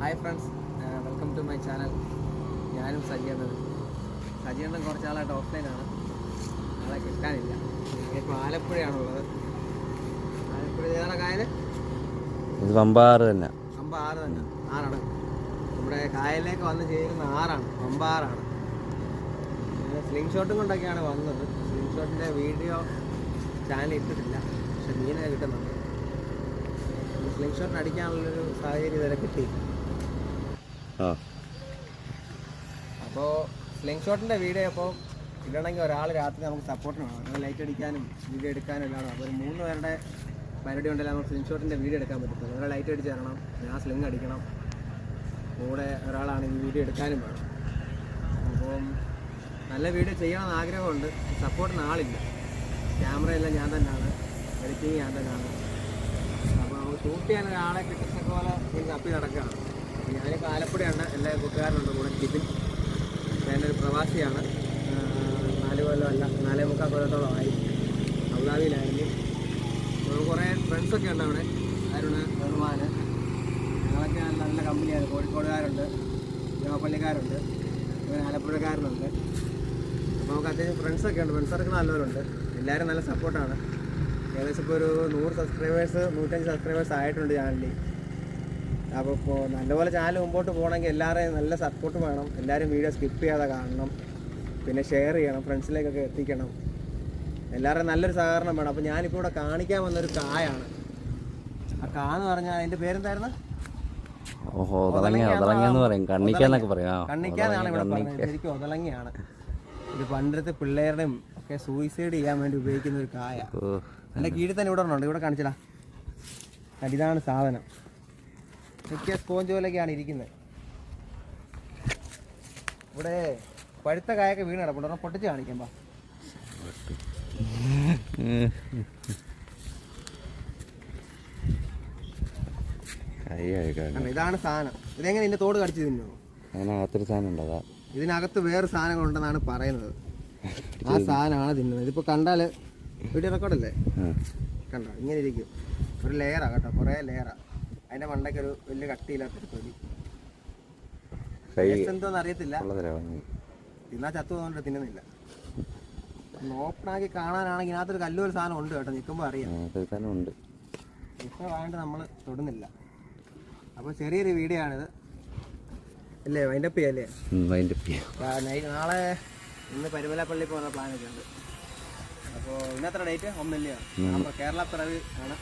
Hi friends, welcome to my channel. ഞാനും സജിയണ്ണൻ കുറച്ച് നാളായിട്ട് ഓഫ്ലൈനാണ്, ആളെ കിട്ടാനില്ല. ഇപ്പോൾ ആലപ്പുഴയാണുള്ളത്. ആലപ്പുഴ ഏതാണ് കായൽ? ഇത് പമ്പാറ് തന്നെ. പമ്പാറ് തന്നെ, ആറാണ്. നമ്മുടെ കായലിലേക്ക് വന്ന് ചേരുന്ന ആറാണ്, പമ്പാറാണ്. സ്ലിംഗ് ഷോട്ടും കൊണ്ടൊക്കെയാണ് വന്നത്. സ്ലിംഗ് ഷോട്ടിൻ്റെ വീഡിയോ ചാനൽ ഇട്ടിട്ടില്ല, പക്ഷെ മീനൊക്കെ കിട്ടുന്നുണ്ട്. സ്ലിംഗ് ഷോട്ടിന് അടിക്കാനുള്ളൊരു സാഹചര്യം ഇതുവരെ കിട്ടി. അപ്പോൾ സ്ലിംഗ് ഷോട്ടിൻ്റെ വീഡിയോ അപ്പോൾ ഇടണമെങ്കിൽ ഒരാൾ രാത്രി നമുക്ക് സപ്പോർട്ടിന് വേണം. ലൈറ്റ് അടിക്കാനും വീഡിയോ എടുക്കാനും എല്ലാം. അപ്പോൾ ഒരു 3 പേരുടെ പരിപാടി ഉണ്ടെങ്കിൽ നമുക്ക് സ്ലിംഗ് ഷോട്ടിൻ്റെ വീഡിയോ എടുക്കാൻ പറ്റത്തുള്ളൂ. ഒരാൾ ലൈറ്റ് അടിച്ച് തരണം, ഞാൻ സ്ലിംഗ് അടിക്കണം, കൂടെ ഒരാളാണെങ്കിൽ വീഡിയോ എടുക്കാനും വേണം. അപ്പം നല്ല വീഡിയോ ചെയ്യണമെന്ന് ആഗ്രഹമുണ്ട്. സപ്പോർട്ടിന് ആളില്ല. ക്യാമറയെല്ലാം ഞാൻ തന്നെയാണ്, എഡിറ്റിങ് ഞാൻ തന്നെയാണ്. അപ്പോൾ ഷൂട്ട് ചെയ്യാൻ ഒരാളെ കിട്ടുന്ന പോലെ തപ്പി നടക്കുകയാണ്. ഞാനിപ്പോൾ ആലപ്പുഴയാണ്. എല്ലാ കൂട്ടുകാരനുണ്ട് കൂടെ. ടിഫിൻ ഞാനൊരു പ്രവാസിയാണ്. 4 കൊല്ലമല്ല 4.25 കൊല്ലത്തോളമായി അബുദാബിയിലായിരുന്നു. കുറേ ഫ്രണ്ട്സൊക്കെ ഉണ്ട് അവിടെ. അരുണ്, റഹ്മാൻ, ഞങ്ങളൊക്കെ നല്ല കമ്പനിയാണ്. കോഴിക്കോടുകാരുണ്ട്, ജോപ്പള്ളിക്കാരുണ്ട്, അങ്ങനെ ആലപ്പുഴക്കാരനുണ്ട്. അപ്പോൾ നമുക്ക് അത്യാവശ്യം ഫ്രണ്ട്സൊക്കെ ഉണ്ട്. ഫ്രണ്ട്സ് സർക്കിൾ നല്ലവരുണ്ട്. എല്ലാവരും നല്ല സപ്പോർട്ടാണ്. ഏകദേശം ഇപ്പോൾ ഒരു 100 സബ്സ്ക്രൈബേഴ്സ് 105 സബ്സ്ക്രൈബേഴ്സ് ആയിട്ടുണ്ട് ചാനലിൽ. അപ്പോൾ ഇപ്പോൾ നല്ലപോലെ ചാനൽ മുമ്പോട്ട് പോകണമെങ്കിൽ എല്ലാവരെയും നല്ല സപ്പോർട്ട് വേണം. എല്ലാവരും വീഡിയോ സ്കിപ്പ് ചെയ്യാതെ കാണണം, പിന്നെ ഷെയർ ചെയ്യണം, ഫ്രണ്ട്സിലേക്കൊക്കെ എത്തിക്കണം. എല്ലാവരും നല്ലൊരു സഹകരണം വേണം. അപ്പോൾ ഞാനിപ്പോൾ ഇവിടെ കാണിക്കാൻ വന്നൊരു കായാണ്. ആ കാന്ന് പറഞ്ഞാൽ അതിൻ്റെ പേരെന്തായിരുന്നു? കണ്ണിക്കാന്നാണ് ഇവിടെ പറഞ്ഞത്. ശരിക്കും ഒതളങ്ങയാണ്. ഇത് പണ്ടത്തെ പിള്ളേരുടെയും ഒക്കെ സൂയിസൈഡ് ചെയ്യാൻ വേണ്ടി ഉപയോഗിക്കുന്ന ഒരു കായ. എൻ്റെ കീഴിൽ തന്നെ ഇവിടെ ഉണ്ട്. ഇവിടെ കാണിച്ചടാ, ഇതാണ് സാധനം. മിക്ക സ്പോഞ്ച് പോലെയൊക്കെയാണ് ഇരിക്കുന്നത്. ഇവിടെ പഴുത്ത കായൊക്കെ വീണ് കിടപ്പുണ്ട്. ഒരെണ്ണം പൊട്ടിച്ച് കാണിക്കാം. ഇതാണ് സാധനം. ഇതെങ്ങനെ ഇതിന്റെ തോട് കടിച്ചു തിന്നോ? ഇതിനകത്ത് വേറെ സാധനങ്ങളുണ്ടെന്നാണ് പറയുന്നത്. ആ സാധനമാണ് തിന്നുന്നത്. ഇതിപ്പോൾ കണ്ടാൽ വീഡിയോ റെക്കോർഡല്ലേ, കണ്ടോ? ഇങ്ങനെ ഇരിക്കും. ഒരു ലെയറാണ് കേട്ടോ, കുറേ ലെയറാണ്. അതിൻ്റെ മണ്ടയ്ക്ക് ഒരു വലിയ കട്ടിയില്ലാത്തൊരു തൊലി. എന്തോന്ന് അറിയത്തില്ല. തിന്നാ ചത്തു പോകുന്നുണ്ട്, തിന്നുന്നില്ല. ഓപ്പണാക്കി കാണാനാണെങ്കിൽ ഇതിനകത്തൊരു കല്ലൊരു സാധനം ഉണ്ട് കേട്ടോ. നിൽക്കുമ്പോൾ അറിയാം. ഇപ്പോൾ വേണ്ട, നമ്മൾ തൊടുന്നില്ല. അപ്പോൾ ചെറിയൊരു വീഡിയോ ആണിത് അല്ലേ? വൈൻഡപ്പ് ചെയ്യല്ലേ? നാളെ ഇന്ന് പരുമലപ്പള്ളി പോകുന്ന പ്ലാനൊക്കെ ഉണ്ട്. അപ്പോൾ ഇന്നത്ര ഡേറ്റ് 1 അപ്പോൾ കേരള പിറവി ആണ്.